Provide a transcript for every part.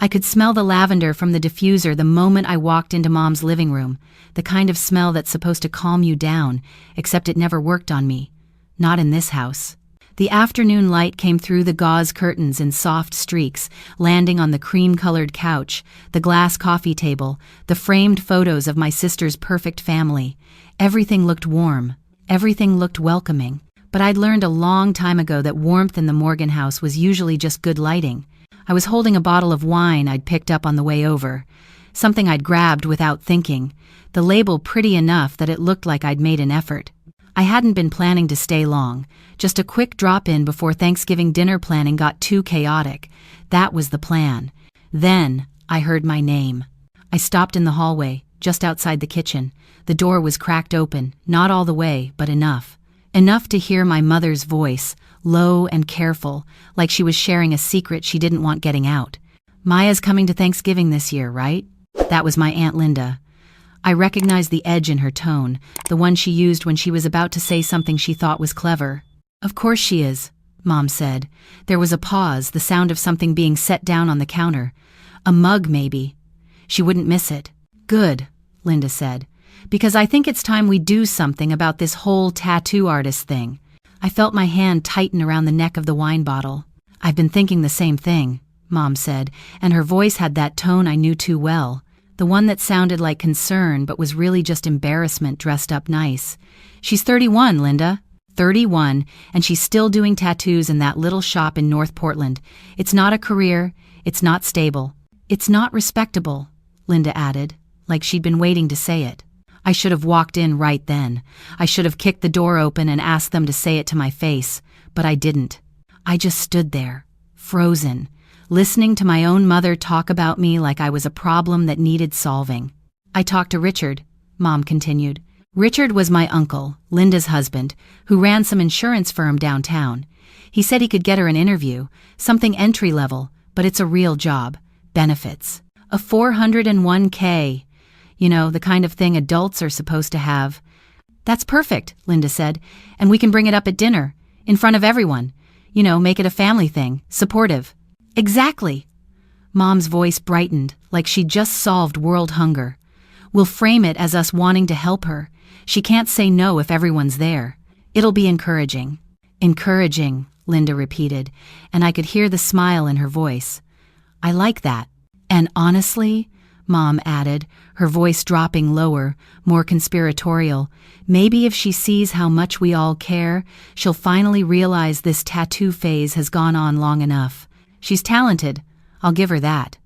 I could smell the lavender from the diffuser the moment I walked into Mom's living room, the kind of smell that's supposed to calm you down, except it never worked on me. Not in this house. The afternoon light came through the gauze curtains in soft streaks, landing on the cream-colored couch, the glass coffee table, the framed photos of my sister's perfect family. Everything looked warm. Everything looked welcoming. But I'd learned a long time ago that warmth in the Morgan house was usually just good lighting. I was holding a bottle of wine I'd picked up on the way over. Something I'd grabbed without thinking. The label pretty enough that it looked like I'd made an effort. I hadn't been planning to stay long. Just a quick drop-in before Thanksgiving dinner planning got too chaotic. That was the plan. Then, I heard my name. I stopped in the hallway, just outside the kitchen. The door was cracked open, not all the way, but enough. Enough to hear my mother's voice, low and careful, like she was sharing a secret she didn't want getting out. "Maya's coming to Thanksgiving this year, right?" That was my Aunt Linda. I recognized the edge in her tone, the one she used when she was about to say something she thought was clever. "Of course she is," Mom said. There was a pause, the sound of something being set down on the counter. A mug, maybe. She wouldn't miss it. "Good," Linda said, "because I think it's time we do something about this whole tattoo artist thing." I felt my hand tighten around the neck of the wine bottle. "I've been thinking the same thing," Mom said, and her voice had that tone I knew too well. The one that sounded like concern but was really just embarrassment dressed up nice. "She's 31, Linda. 31, and she's still doing tattoos in that little shop in North Portland. It's not a career, it's not stable. It's not respectable," Linda added, like she'd been waiting to say it. I should have walked in right then. I should have kicked the door open and asked them to say it to my face, but I didn't. I just stood there, frozen, listening to my own mother talk about me like I was a problem that needed solving. "I talked to Richard," Mom continued. "Richard was my uncle, Linda's husband, who ran some insurance firm downtown. He said he could get her an interview, something entry-level, but it's a real job. Benefits. A 401k. You know, the kind of thing adults are supposed to have." "That's perfect," Linda said, "and we can bring it up at dinner, in front of everyone. You know, make it a family thing, supportive." "Exactly." Mom's voice brightened, like she'd just solved world hunger. "We'll frame it as us wanting to help her. She can't say no if everyone's there. It'll be encouraging." "Encouraging," Linda repeated, and I could hear the smile in her voice. "I like that. And honestly," Mom added, her voice dropping lower, more conspiratorial, "maybe if she sees how much we all care, she'll finally realize this tattoo phase has gone on long enough. She's talented, I'll give her that.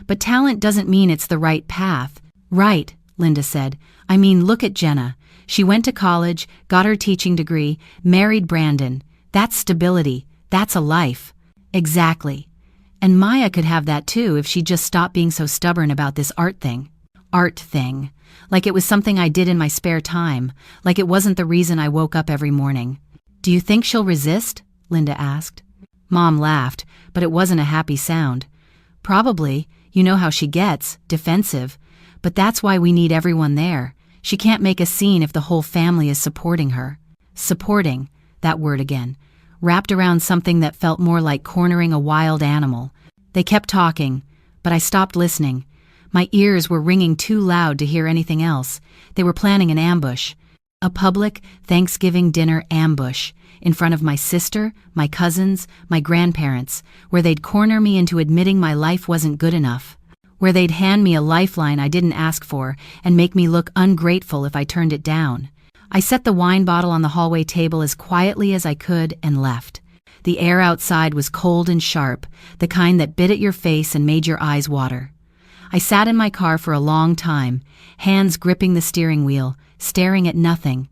But talent doesn't mean it's the right path." "Right," Linda said. "I mean, look at Jenna. She went to college, got her teaching degree, married Brandon. That's stability. That's a life." "Exactly. And Maya could have that too if she just stopped being so stubborn about this art thing." Art thing. Like it was something I did in my spare time, like it wasn't the reason I woke up every morning. "Do you think she'll resist?" Linda asked. Mom laughed, but it wasn't a happy sound. "Probably. You know how she gets, defensive. But that's why we need everyone there. She can't make a scene if the whole family is supporting her." Supporting, that word again, wrapped around something that felt more like cornering a wild animal. They kept talking, but I stopped listening. My ears were ringing too loud to hear anything else. They were planning an ambush. A public Thanksgiving dinner ambush, in front of my sister, my cousins, my grandparents, where they'd corner me into admitting my life wasn't good enough. Where they'd hand me a lifeline I didn't ask for and make me look ungrateful if I turned it down. I set the wine bottle on the hallway table as quietly as I could and left. The air outside was cold and sharp, the kind that bit at your face and made your eyes water. I sat in my car for a long time, hands gripping the steering wheel, staring at nothing.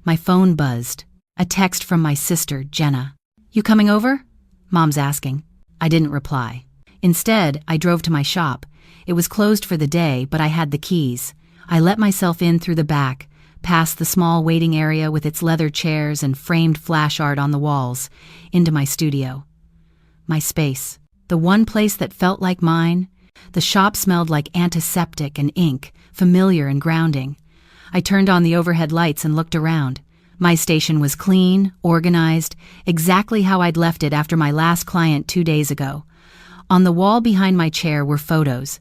My phone buzzed. A text from my sister, Jenna. "You coming over?" Mom's asking. I didn't reply. Instead, I drove to my shop. It was closed for the day, but I had the keys. I let myself in through the back, past the small waiting area with its leather chairs and framed flash art on the walls, into my studio. My space. The one place that felt like mine. The shop smelled like antiseptic and ink, familiar and grounding. I turned on the overhead lights and looked around. My station was clean, organized, exactly how I'd left it after my last client 2 days ago. On the wall behind my chair were photos.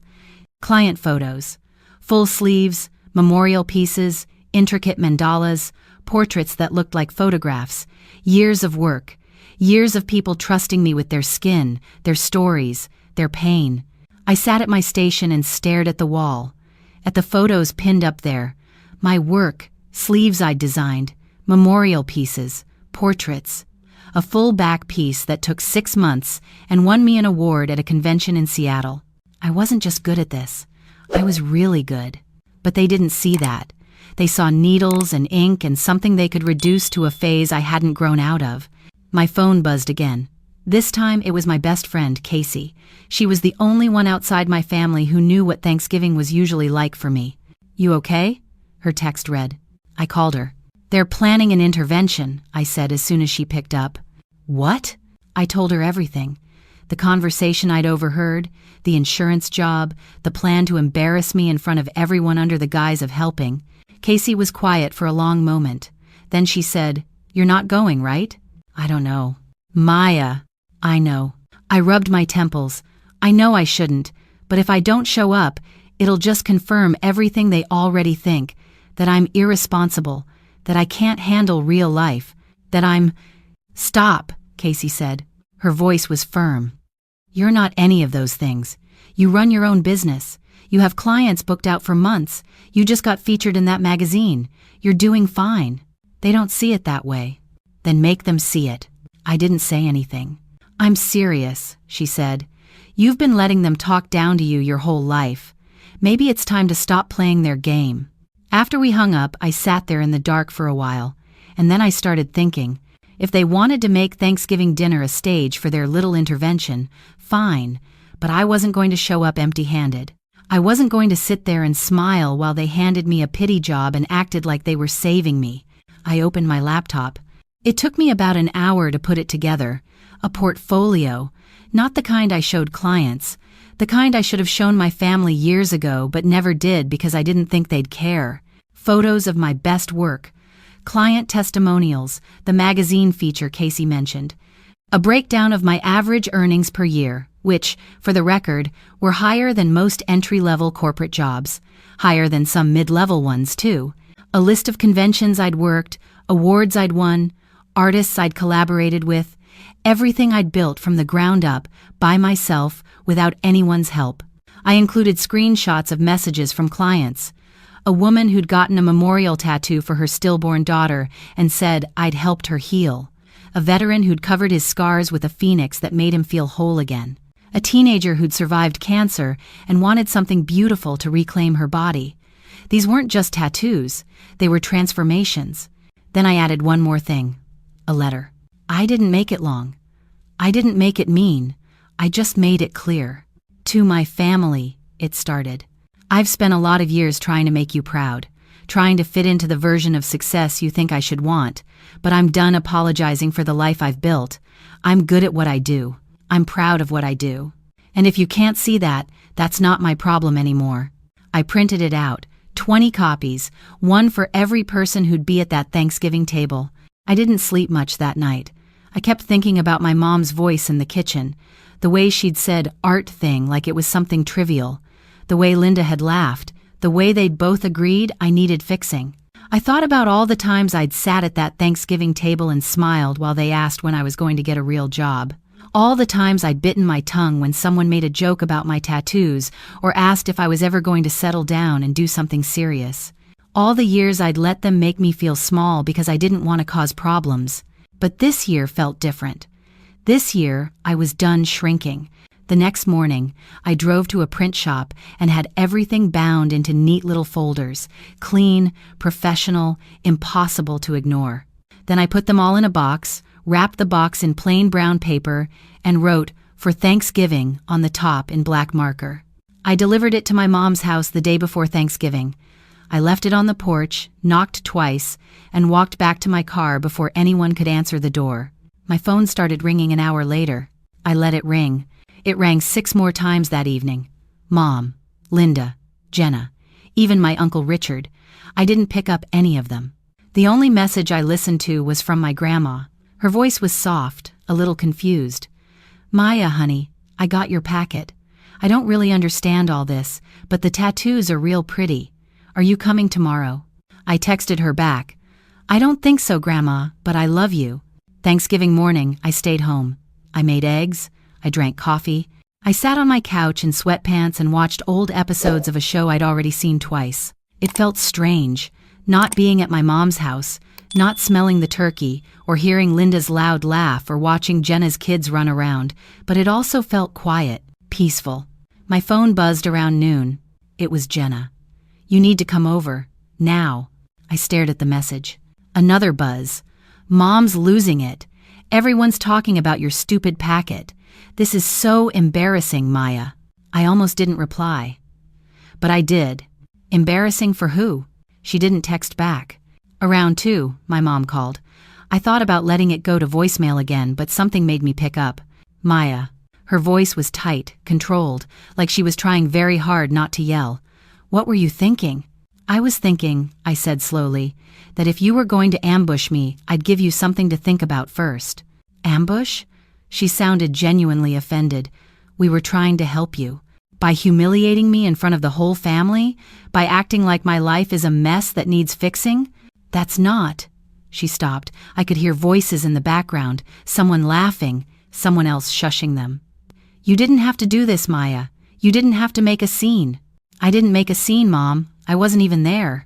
Client photos. Full sleeves, memorial pieces, intricate mandalas, portraits that looked like photographs. Years of work. Years of people trusting me with their skin, their stories, their pain. I sat at my station and stared at the wall. At the photos pinned up there. My work, sleeves I'd designed, memorial pieces, portraits. A full back piece that took 6 months and won me an award at a convention in Seattle. I wasn't just good at this. I was really good. But they didn't see that. They saw needles and ink and something they could reduce to a phase I hadn't grown out of. My phone buzzed again. This time it was my best friend, Casey. She was the only one outside my family who knew what Thanksgiving was usually like for me. "You okay?" her text read. I called her. "They're planning an intervention," I said as soon as she picked up. "What?" I told her everything. The conversation I'd overheard, the insurance job, the plan to embarrass me in front of everyone under the guise of helping. Casey was quiet for a long moment. Then she said, "You're not going, right?" "I don't know." "Maya." "I know." I rubbed my temples. "I know I shouldn't, but if I don't show up, it'll just confirm everything they already think, that I'm irresponsible, that I can't handle real life, that I'm—" "Stop," Casey said. Her voice was firm. "You're not any of those things. You run your own business. You have clients booked out for months. You just got featured in that magazine. You're doing fine. They don't see it that way." "Then make them see it." I didn't say anything. "I'm serious," she said. "You've been letting them talk down to you your whole life. Maybe it's time to stop playing their game." After we hung up, I sat there in the dark for a while, and then I started thinking, if they wanted to make Thanksgiving dinner a stage for their little intervention, fine, but I wasn't going to show up empty-handed. I wasn't going to sit there and smile while they handed me a pity job and acted like they were saving me. I opened my laptop. It took me about an hour to put it together. A portfolio, not the kind I showed clients, the kind I should have shown my family years ago but never did because I didn't think they'd care. Photos of my best work, client testimonials, the magazine feature Casey mentioned, a breakdown of my average earnings per year, which, for the record, were higher than most entry-level corporate jobs, higher than some mid-level ones too, a list of conventions I'd worked, awards I'd won, artists I'd collaborated with, everything I'd built from the ground up, by myself, without anyone's help. I included screenshots of messages from clients. A woman who'd gotten a memorial tattoo for her stillborn daughter and said I'd helped her heal. A veteran who'd covered his scars with a phoenix that made him feel whole again. A teenager who'd survived cancer and wanted something beautiful to reclaim her body. These weren't just tattoos, they were transformations. Then I added one more thing. A letter. I didn't make it long. I didn't make it mean. I just made it clear. "To my family," it started. "I've spent a lot of years trying to make you proud, trying to fit into the version of success you think I should want, but I'm done apologizing for the life I've built. I'm good at what I do. I'm proud of what I do. And if you can't see that, that's not my problem anymore." I printed it out, 20 copies, one for every person who'd be at that Thanksgiving table. I didn't sleep much that night. I kept thinking about my mom's voice in the kitchen, the way she'd said art thing like it was something trivial, the way Linda had laughed, the way they'd both agreed I needed fixing. I thought about all the times I'd sat at that Thanksgiving table and smiled while they asked when I was going to get a real job. All the times I'd bitten my tongue when someone made a joke about my tattoos or asked if I was ever going to settle down and do something serious. All the years I'd let them make me feel small because I didn't want to cause problems. But this year felt different. This year, I was done shrinking. The next morning, I drove to a print shop and had everything bound into neat little folders, clean, professional, impossible to ignore. Then I put them all in a box, wrapped the box in plain brown paper, and wrote, "For Thanksgiving," on the top in black marker. I delivered it to my mom's house the day before Thanksgiving. I left it on the porch, knocked twice, and walked back to my car before anyone could answer the door. My phone started ringing an hour later. I let it ring. It rang 6 more times that evening. Mom, Linda, Jenna, even my Uncle Richard. I didn't pick up any of them. The only message I listened to was from my grandma. Her voice was soft, a little confused. "Maya, honey, I got your packet. I don't really understand all this, but the tattoos are real pretty. Are you coming tomorrow? I texted her back. I don't think so, Grandma, but I love you. Thanksgiving morning, I stayed home. I made eggs. I drank coffee. I sat on my couch in sweatpants and watched old episodes of a show I'd already seen twice. It felt strange, not being at my mom's house, not smelling the turkey, or hearing Linda's loud laugh or watching Jenna's kids run around, but it also felt quiet, peaceful. My phone buzzed around noon. It was Jenna. You need to come over. Now. I stared at the message. Another buzz. Mom's losing it. Everyone's talking about your stupid packet. This is so embarrassing, Maya. I almost didn't reply. But I did. Embarrassing for who? She didn't text back. Around 2, my mom called. I thought about letting it go to voicemail again, but something made me pick up. Maya. Her voice was tight, controlled, like she was trying very hard not to yell. What were you thinking? I was thinking, I said slowly, that if you were going to ambush me, I'd give you something to think about first. Ambush? She sounded genuinely offended. We were trying to help you. By humiliating me in front of the whole family? By acting like my life is a mess that needs fixing? That's not. She stopped. I could hear voices in the background, someone laughing, someone else shushing them. You didn't have to do this, Maya. You didn't have to make a scene. I didn't make a scene, Mom. I wasn't even there.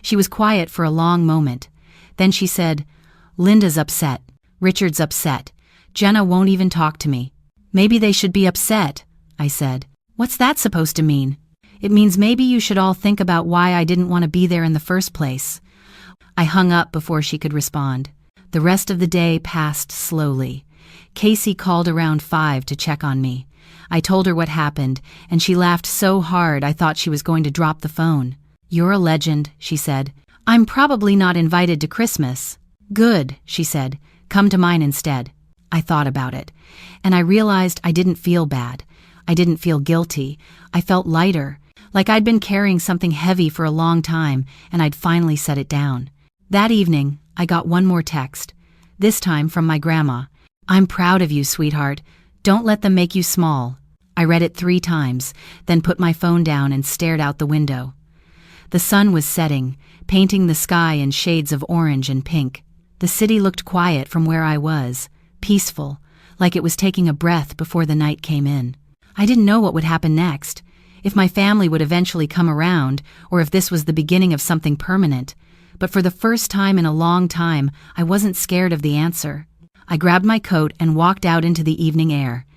She was quiet for a long moment. Then she said, Linda's upset. Richard's upset. Jenna won't even talk to me. Maybe they should be upset, I said. What's that supposed to mean? It means maybe you should all think about why I didn't want to be there in the first place. I hung up before she could respond. The rest of the day passed slowly. Casey called around 5 to check on me. I told her what happened, and she laughed so hard I thought she was going to drop the phone. You're a legend, she said. I'm probably not invited to Christmas. Good, she said. Come to mine instead. I thought about it, and I realized I didn't feel bad. I didn't feel guilty. I felt lighter, like I'd been carrying something heavy for a long time, and I'd finally set it down. That evening, I got one more text, this time from my grandma. I'm proud of you, sweetheart. Don't let them make you small. I read it 3 times, then put my phone down and stared out the window. The sun was setting, painting the sky in shades of orange and pink. The city looked quiet from where I was, peaceful, like it was taking a breath before the night came in. I didn't know what would happen next, if my family would eventually come around, or if this was the beginning of something permanent. But for the first time in a long time, I wasn't scared of the answer. I grabbed my coat and walked out into the evening air.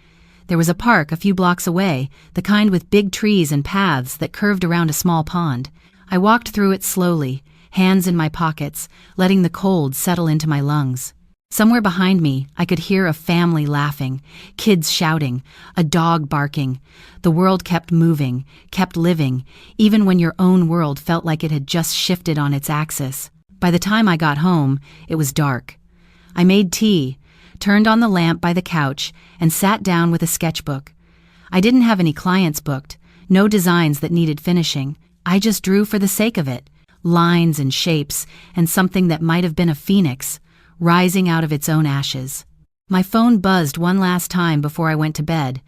There was a park a few blocks away, the kind with big trees and paths that curved around a small pond. I walked through it slowly, hands in my pockets, letting the cold settle into my lungs. Somewhere behind me, I could hear a family laughing, kids shouting, a dog barking. The world kept moving, kept living, even when your own world felt like it had just shifted on its axis. By the time I got home, it was dark. I made tea, turned on the lamp by the couch, and sat down with a sketchbook. I didn't have any clients booked, no designs that needed finishing. I just drew for the sake of it, lines and shapes, and something that might have been a phoenix, rising out of its own ashes. My phone buzzed one last time before I went to bed.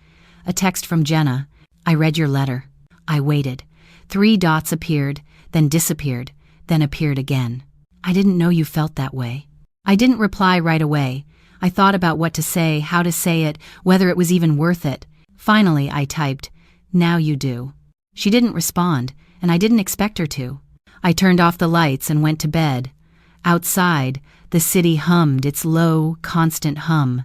A text from Jenna. I read your letter. I waited. 3 dots appeared, then disappeared, then appeared again. I didn't know you felt that way. I didn't reply right away. I thought about what to say, how to say it, whether it was even worth it. Finally, I typed, "Now you do." She didn't respond, and I didn't expect her to. I turned off the lights and went to bed. Outside, the city hummed its low, constant hum.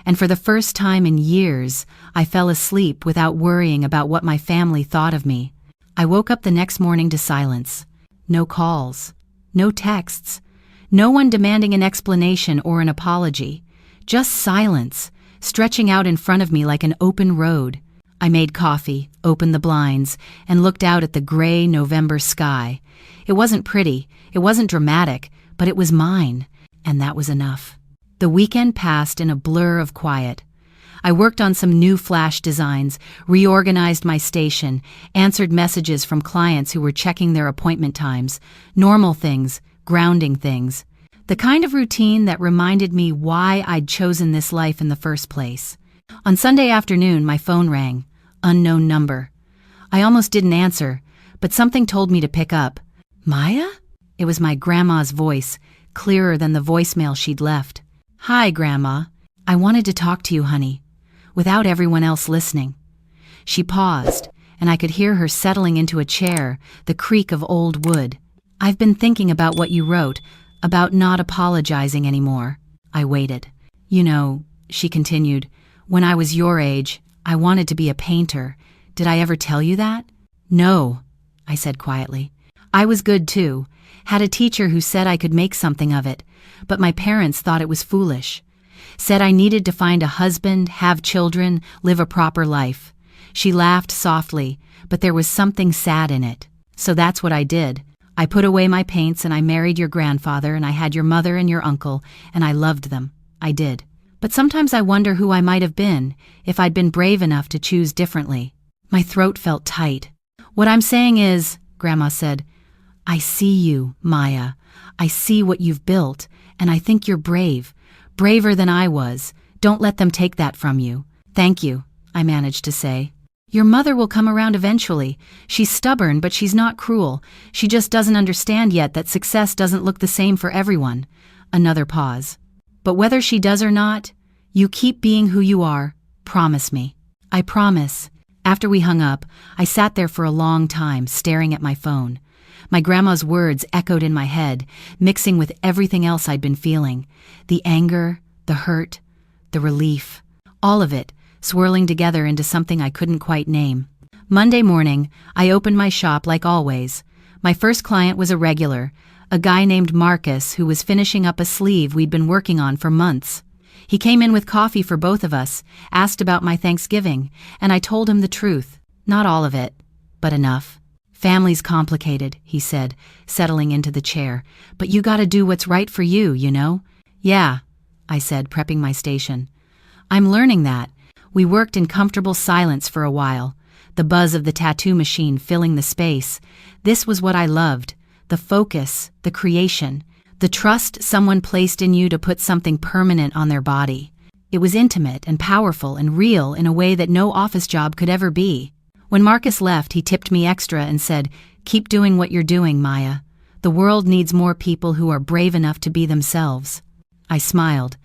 And for the first time in years, I fell asleep without worrying about what my family thought of me. I woke up the next morning to silence. No calls. No texts. No one demanding an explanation or an apology. Just silence, stretching out in front of me like an open road. I made coffee, opened the blinds, and looked out at the gray November sky. It wasn't pretty, it wasn't dramatic, but it was mine, and that was enough. The weekend passed in a blur of quiet. I worked on some new flash designs, reorganized my station, answered messages from clients who were checking their appointment times, normal things, grounding things. The kind of routine that reminded me why I'd chosen this life in the first place. On Sunday afternoon, my phone rang. Unknown number. I almost didn't answer, but something told me to pick up. Maya? It was my grandma's voice, clearer than the voicemail she'd left. Hi, Grandma. I wanted to talk to you, honey, without everyone else listening. She paused, and I could hear her settling into a chair, the creak of old wood. I've been thinking about what you wrote, about not apologizing anymore. I waited. You know, she continued, when I was your age, I wanted to be a painter. Did I ever tell you that? No, I said quietly. I was good too. Had a teacher who said I could make something of it, but my parents thought it was foolish. Said I needed to find a husband, have children, live a proper life. She laughed softly, but there was something sad in it. So that's what I did. I put away my paints and I married your grandfather and I had your mother and your uncle, and I loved them. I did. But sometimes I wonder who I might have been if I'd been brave enough to choose differently. My throat felt tight. What I'm saying is, Grandma said, I see you, Maya. I see what you've built, and I think you're brave. Braver than I was. Don't let them take that from you. Thank you, I managed to say. Your mother will come around eventually. She's stubborn, but she's not cruel. She just doesn't understand yet that success doesn't look the same for everyone. Another pause. But whether she does or not, you keep being who you are. Promise me. I promise. After we hung up, I sat there for a long time, staring at my phone. My grandma's words echoed in my head, mixing with everything else I'd been feeling. The anger, the hurt, the relief. All of it, swirling together into something I couldn't quite name. Monday morning, I opened my shop like always. My first client was a regular, a guy named Marcus who was finishing up a sleeve we'd been working on for months. He came in with coffee for both of us, asked about my Thanksgiving, and I told him the truth. Not all of it, but enough. Family's complicated, he said, settling into the chair, but you gotta do what's right for you, you know? Yeah, I said, prepping my station. I'm learning that. We worked in comfortable silence for a while, the buzz of the tattoo machine filling the space. This was what I loved, the focus, the creation, the trust someone placed in you to put something permanent on their body. It was intimate and powerful and real in a way that no office job could ever be. When Marcus left, he tipped me extra and said, "Keep doing what you're doing, Maya. The world needs more people who are brave enough to be themselves." I smiled.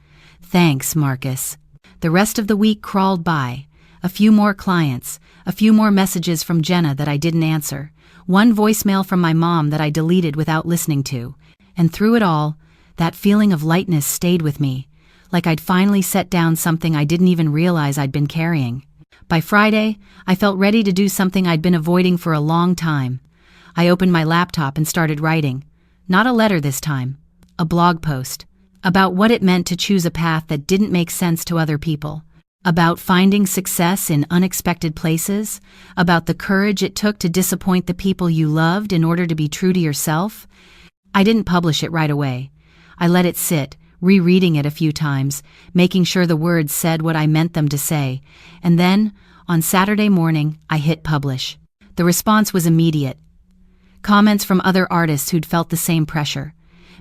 Thanks, Marcus. The rest of the week crawled by. A few more clients, a few more messages from Jenna that I didn't answer, one voicemail from my mom that I deleted without listening to. And through it all, that feeling of lightness stayed with me, like I'd finally set down something I didn't even realize I'd been carrying. By Friday, I felt ready to do something I'd been avoiding for a long time. I opened my laptop and started writing. Not a letter this time, a blog post, about what it meant to choose a path that didn't make sense to other people, about finding success in unexpected places, about the courage it took to disappoint the people you loved in order to be true to yourself. I didn't publish it right away. I let it sit, rereading it a few times, making sure the words said what I meant them to say, and then, on Saturday morning, I hit publish. The response was immediate. Comments from other artists who'd felt the same pressure.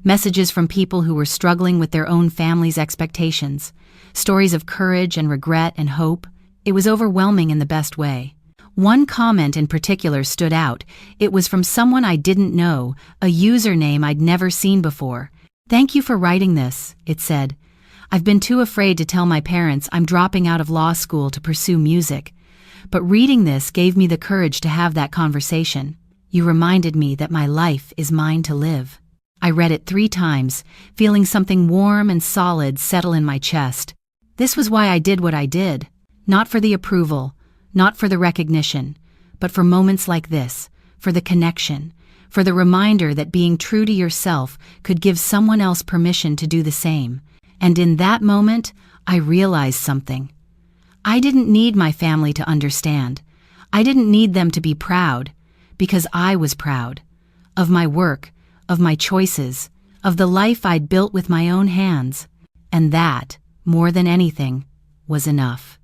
Messages from people who were struggling with their own family's expectations. Stories of courage and regret and hope. It was overwhelming in the best way. One comment in particular stood out. It was from someone I didn't know, a username I'd never seen before. "Thank you for writing this," it said. "I've been too afraid to tell my parents I'm dropping out of law school to pursue music. But reading this gave me the courage to have that conversation. You reminded me that my life is mine to live." I read it 3 times, feeling something warm and solid settle in my chest. This was why I did what I did. Not for the approval, not for the recognition, but for moments like this, for the connection, for the reminder that being true to yourself could give someone else permission to do the same. And in that moment, I realized something. I didn't need my family to understand. I didn't need them to be proud, because I was proud of my work, of my choices, of the life I'd built with my own hands. And that, more than anything, was enough.